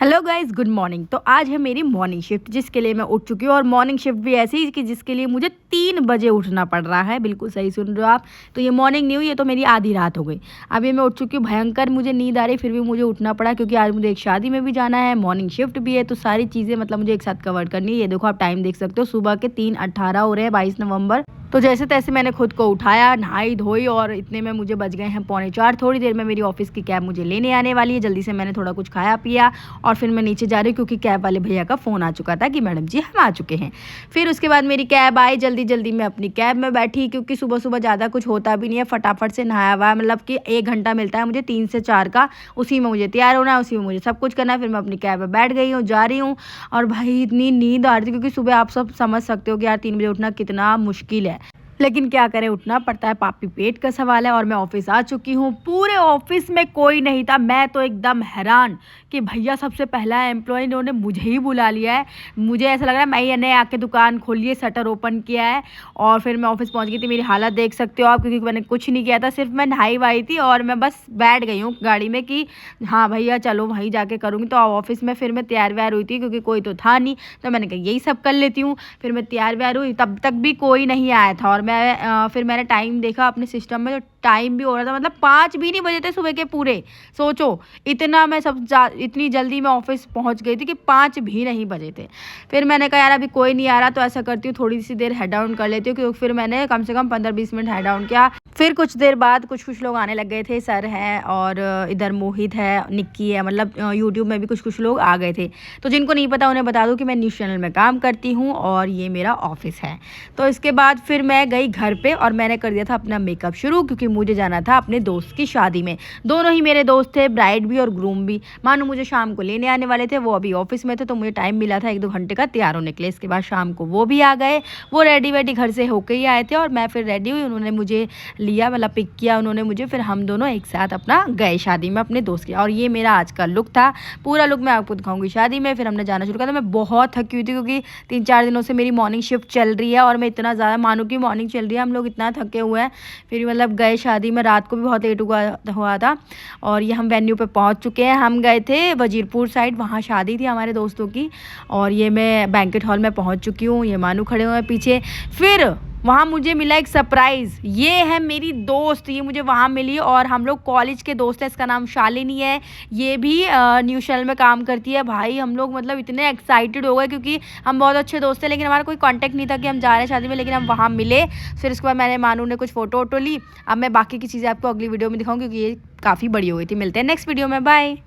Hello guys, good morning. तो आज है मेरी मॉर्निंग शिफ्ट जिसके लिए मैं उठ चुकी हूँ। और मॉर्निंग शिफ्ट भी ऐसी कि जिसके लिए मुझे 3 बजे उठना पड़ रहा है। बिल्कुल सही सुन रहे हो आप। तो ये मॉर्निंग नहीं हुई, ये तो मेरी आधी रात हो गई। अभी मैं उठ चुकी हूँ, भयंकर मुझे नींद आ रही, फिर भी मुझे उठना पड़ा क्योंकि आज मुझे एक शादी में भी जाना है, मॉर्निंग शिफ्ट भी है। तो सारी चीज़ें मतलब मुझे एक साथ कवर करनी है। ये देखो, आप टाइम देख सकते हो, सुबह के 3:18 हो रहे हैं, 22 नवंबर। तो जैसे तैसे मैंने खुद को उठाया, नहाई धोई, और इतने में मुझे बज गए हैं 3:45। थोड़ी देर में मेरी ऑफिस की कैब मुझे लेने आने वाली है। जल्दी से मैंने थोड़ा कुछ खाया पिया और फिर मैं नीचे जा रही हूँ क्योंकि कैब वाले भैया का फ़ोन आ चुका था कि मैडम जी हम आ चुके हैं। फिर उसके बाद मेरी कैब आई, जल्दी जल्दी मैं अपनी कैब में बैठी क्योंकि सुबह सुबह ज़्यादा कुछ होता भी नहीं है। फटाफट से नहाया हुआ, मतलब कि 1 घंटा मिलता है मुझे 3 से 4 का, उसी में मुझे तैयार होना है, उसी में मुझे सब कुछ करना है। फिर मैं अपनी कैब में बैठ गई हूँ, जा रही हूँ। और भाई इतनी नींद आ रही थी क्योंकि सुबह आप सब समझ सकते हो कि यार 3 बजे उठना कितना मुश्किल है, लेकिन क्या करें, उठना पड़ता है, पापी पेट का सवाल है। और मैं ऑफिस आ चुकी हूँ। पूरे ऑफिस में कोई नहीं था। मैं तो एकदम हैरान कि भैया सबसे पहला एम्प्लॉय इन्होंने मुझे ही बुला लिया है। मुझे ऐसा लग रहा है मैं ने आके दुकान खोली है, शटर ओपन किया है। और फिर मैं ऑफिस पहुँच गई थी। मेरी हालत देख सकते हो आप, क्योंकि मैंने कुछ नहीं किया था, सिर्फ मैं नहाई वाई थी और मैं बस बैठ गई हूँ गाड़ी में कि हाँ भैया चलो वहीं जाके करूँगी। तो ऑफिस में फिर मैं तैयार व्यार हुई थी क्योंकि कोई तो था नहीं, तो मैंने कहा यही सब कर लेती हूँ। फिर मैं तैयार व्यार हुई, तब तक भी कोई नहीं आया था। और फिर मैंने टाइम देखा अपने सिस्टम में, तो टाइम भी हो रहा था, मतलब 5 भी नहीं बजे थे सुबह के पूरे। सोचो, इतना मैं इतनी जल्दी मैं ऑफिस पहुंच गई थी कि 5 भी नहीं बजे थे। फिर मैंने कहा यार अभी कोई नहीं आ रहा, तो ऐसा करती हूँ थोड़ी सी देर हेड डाउन कर लेती हूँ, क्योंकि फिर मैंने कम से कम 15-20 मिनट हेड डाउन किया। फिर कुछ देर बाद कुछ लोग आने लग गए थे, सर हैं और इधर मोहित है, निक्की है, मतलब यूट्यूब में भी कुछ लोग आ गए थे। तो जिनको नहीं पता उन्हें बता दूं कि मैं न्यूज़ चैनल में काम करती हूँ और ये मेरा ऑफिस है। तो इसके बाद फिर मैं गई घर पे और मैंने कर दिया था अपना मेकअप शुरू, क्योंकि मुझे जाना था अपने दोस्त की शादी में। दोनों ही मेरे दोस्त थे, ब्राइड भी और ग्रूम भी। मानो मुझे शाम को लेने आने वाले थे, वो अभी ऑफिस में थे, तो मुझे टाइम मिला था 1-2 घंटे का तैयार होने के लिए। इसके बाद शाम को वो भी आ गए, वो रेडी वेडी घर से होके ही आए थे और मैं फिर रेडी हुई। उन्होंने मुझे लिया, मतलब पिक किया उन्होंने मुझे, फिर हम दोनों एक साथ अपना गए शादी में अपने दोस्त के। और ये मेरा आज का लुक था, पूरा लुक मैं आपको दिखाऊंगी शादी में। फिर हमने जाना शुरू किया। तो मैं बहुत थकी हुई थी क्योंकि 3-4 दिनों से मेरी मॉर्निंग शिफ्ट चल रही है और मैं इतना ज़्यादा, मानो की मॉर्निंग चल रही है, हम लोग इतना थके हुए हैं। फिर मतलब गए शादी में, रात को भी बहुत लेट हुआ था। और ये हम वेन्यू पे पहुंच चुके हैं। हम गए थे वजीरपुर साइड, वहाँ शादी थी हमारे दोस्तों की। और ये मैं बैंकेट हॉल में पहुंच चुकी हूँ, ये मानू खड़े हुए हैं पीछे। फिर वहाँ मुझे मिला एक सरप्राइज़। ये है मेरी दोस्त, ये मुझे वहाँ मिली और हम लोग कॉलेज के दोस्त हैं। इसका नाम शालिनी है, ये भी न्यूज़ चैनल में काम करती है। भाई हम लोग मतलब इतने एक्साइटेड हो गए क्योंकि हम बहुत अच्छे दोस्त हैं, लेकिन हमारा कोई कांटेक्ट नहीं था कि हम जा रहे हैं शादी में, लेकिन हम वहाँ मिले। फिर उसके बाद मैंने, मानू ने कुछ फ़ोटो वोटो ली। अब मैं बाकी की चीज़ें आपको अगली वीडियो में दिखाऊँ क्योंकि ये काफ़ी बड़ी हो गई थी। मिलते हैं नेक्स्ट वीडियो में, बाय।